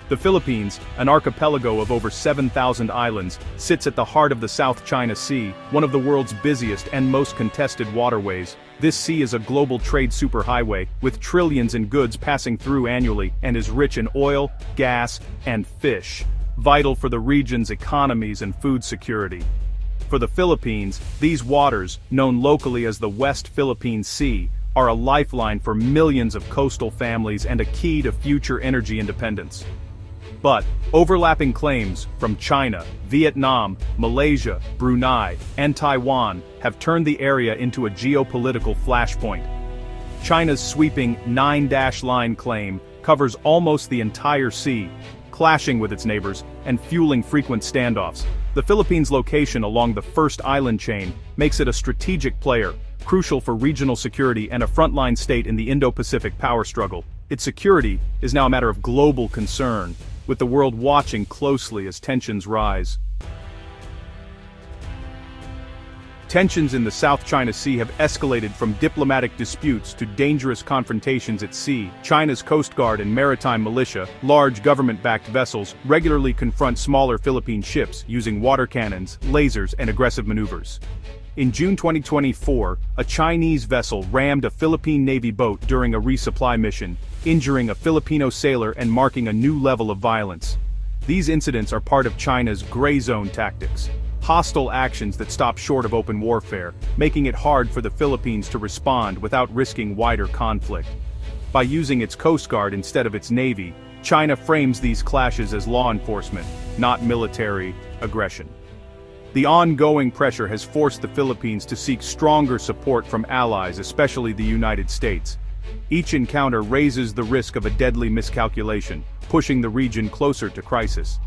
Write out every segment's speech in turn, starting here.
The Philippines, an archipelago of over 7,000 islands, sits at the heart of the South China Sea, one of the world's busiest and most contested waterways. This sea is a global trade superhighway, with trillions in goods passing through annually, and is rich in oil, gas, and fish, vital for the region's economies and food security. For the Philippines, these waters, known locally as the West Philippine Sea, are a lifeline for millions of coastal families and a key to future energy independence. But overlapping claims from China, Vietnam, Malaysia, Brunei, and Taiwan have turned the area into a geopolitical flashpoint. China's sweeping 9-line claim covers almost the entire sea, clashing with its neighbors and fueling frequent standoffs. The Philippines' location along the first island chain makes it a strategic player, crucial for regional security and a frontline state in the Indo-Pacific power struggle. Its security is now a matter of global concern, with the world watching closely as tensions rise. Tensions in the South China Sea have escalated from diplomatic disputes to dangerous confrontations at sea. China's Coast Guard and maritime militia, large government-backed vessels, regularly confront smaller Philippine ships using water cannons, lasers, and aggressive maneuvers. In June 2024, a Chinese vessel rammed a Philippine Navy boat during a resupply mission, injuring a Filipino sailor and marking a new level of violence. These incidents are part of China's gray zone tactics, hostile actions that stop short of open warfare, making it hard for the Philippines to respond without risking wider conflict. By using its Coast Guard instead of its Navy, China frames these clashes as law enforcement, not military aggression. The ongoing pressure has forced the Philippines to seek stronger support from allies, especially the United States. Each encounter raises the risk of a deadly miscalculation, pushing the region closer to crisis.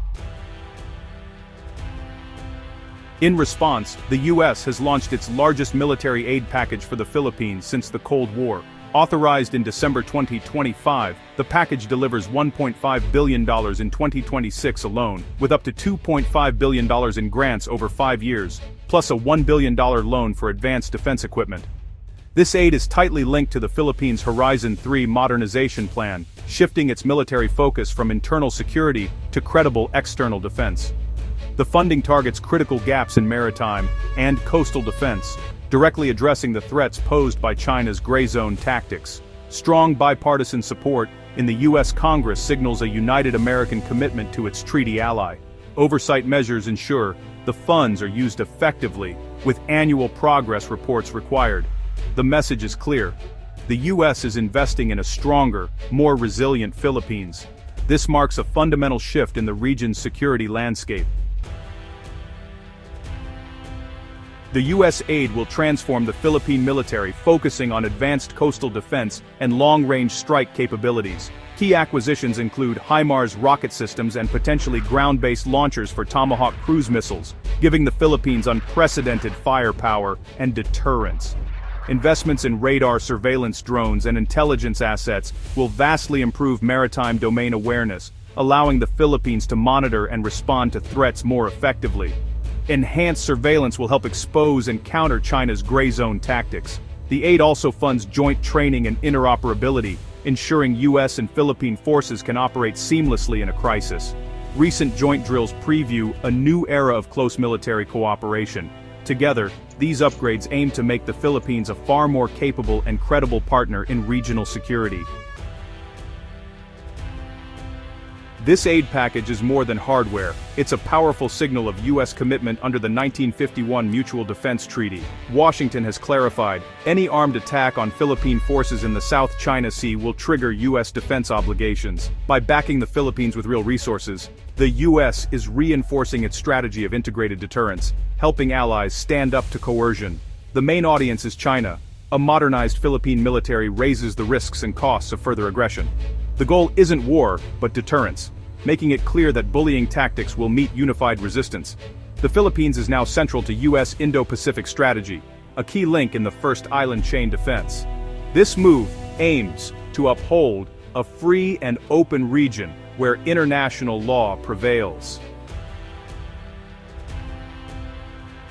In response, the U.S. has launched its largest military aid package for the Philippines since the Cold War. Authorized in December 2025, the package delivers $1.5 billion in 2026 alone, with up to $2.5 billion in grants over 5 years, plus a $1 billion loan for advanced defense equipment. This aid is tightly linked to the Philippines' Horizon 3 modernization plan, shifting its military focus from internal security to credible external defense. The funding targets critical gaps in maritime and coastal defense, directly addressing the threats posed by China's gray zone tactics. Strong bipartisan support in the U.S. Congress signals a united American commitment to its treaty ally. Oversight measures ensure the funds are used effectively, with annual progress reports required. The message is clear. The U.S. is investing in a stronger, more resilient Philippines. This marks a fundamental shift in the region's security landscape. The U.S. aid will transform the Philippine military, focusing on advanced coastal defense and long-range strike capabilities. Key acquisitions include HIMARS rocket systems and potentially ground-based launchers for Tomahawk cruise missiles, giving the Philippines unprecedented firepower and deterrence. Investments in radar surveillance drones and intelligence assets will vastly improve maritime domain awareness, allowing the Philippines to monitor and respond to threats more effectively. Enhanced surveillance will help expose and counter China's gray zone tactics. The aid also funds joint training and interoperability, ensuring U.S. and Philippine forces can operate seamlessly in a crisis. Recent joint drills preview a new era of close military cooperation. Together, these upgrades aim to make the Philippines a far more capable and credible partner in regional security. This aid package is more than hardware. It's a powerful signal of U.S. commitment under the 1951 Mutual Defense Treaty. Washington has clarified, any armed attack on Philippine forces in the South China Sea will trigger U.S. defense obligations. By backing the Philippines with real resources, the U.S. is reinforcing its strategy of integrated deterrence, helping allies stand up to coercion. The main audience is China. A modernized Philippine military raises the risks and costs of further aggression. The goal isn't war, but deterrence, making it clear that bullying tactics will meet unified resistance. The Philippines is now central to U.S. Indo-Pacific strategy, a key link in the first island chain defense. This move aims to uphold a free and open region where international law prevails.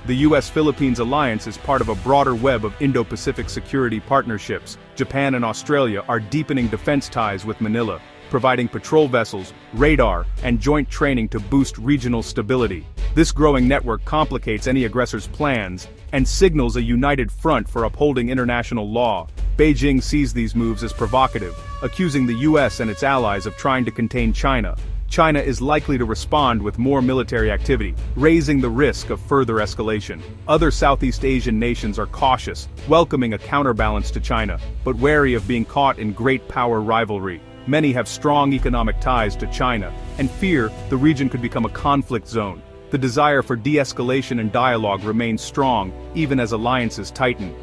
The U.S.-Philippines alliance is part of a broader web of Indo-Pacific security partnerships. Japan and Australia are deepening defense ties with Manila. providing patrol vessels, radar, and joint training to boost regional stability. This growing network complicates any aggressor's plans and signals a united front for upholding international law. Beijing sees these moves as provocative, accusing the US and its allies of trying to contain China. China is likely to respond with more military activity, raising the risk of further escalation. Other Southeast Asian nations are cautious, welcoming a counterbalance to China, but wary of being caught in great power rivalry. Many have strong economic ties to China, and fear the region could become a conflict zone. The desire for de-escalation and dialogue remains strong, even as alliances tighten.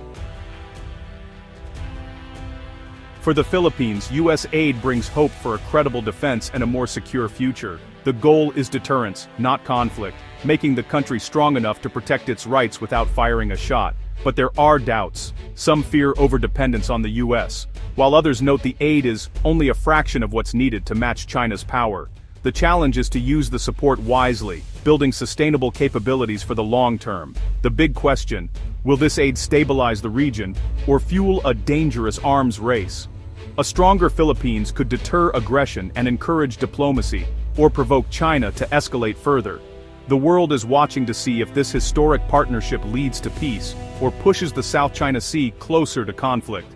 For the Philippines, U.S. aid brings hope for a credible defense and a more secure future. The goal is deterrence, not conflict, making the country strong enough to protect its rights without firing a shot. But there are doubts. Some fear overdependence on the U.S., while others note the aid is only a fraction of what's needed to match China's power. The challenge is to use the support wisely, building sustainable capabilities for the long term. The big question: will this aid stabilize the region, or fuel a dangerous arms race? A stronger Philippines could deter aggression and encourage diplomacy, or provoke China to escalate further. The world is watching to see if this historic partnership leads to peace, or pushes the South China Sea closer to conflict.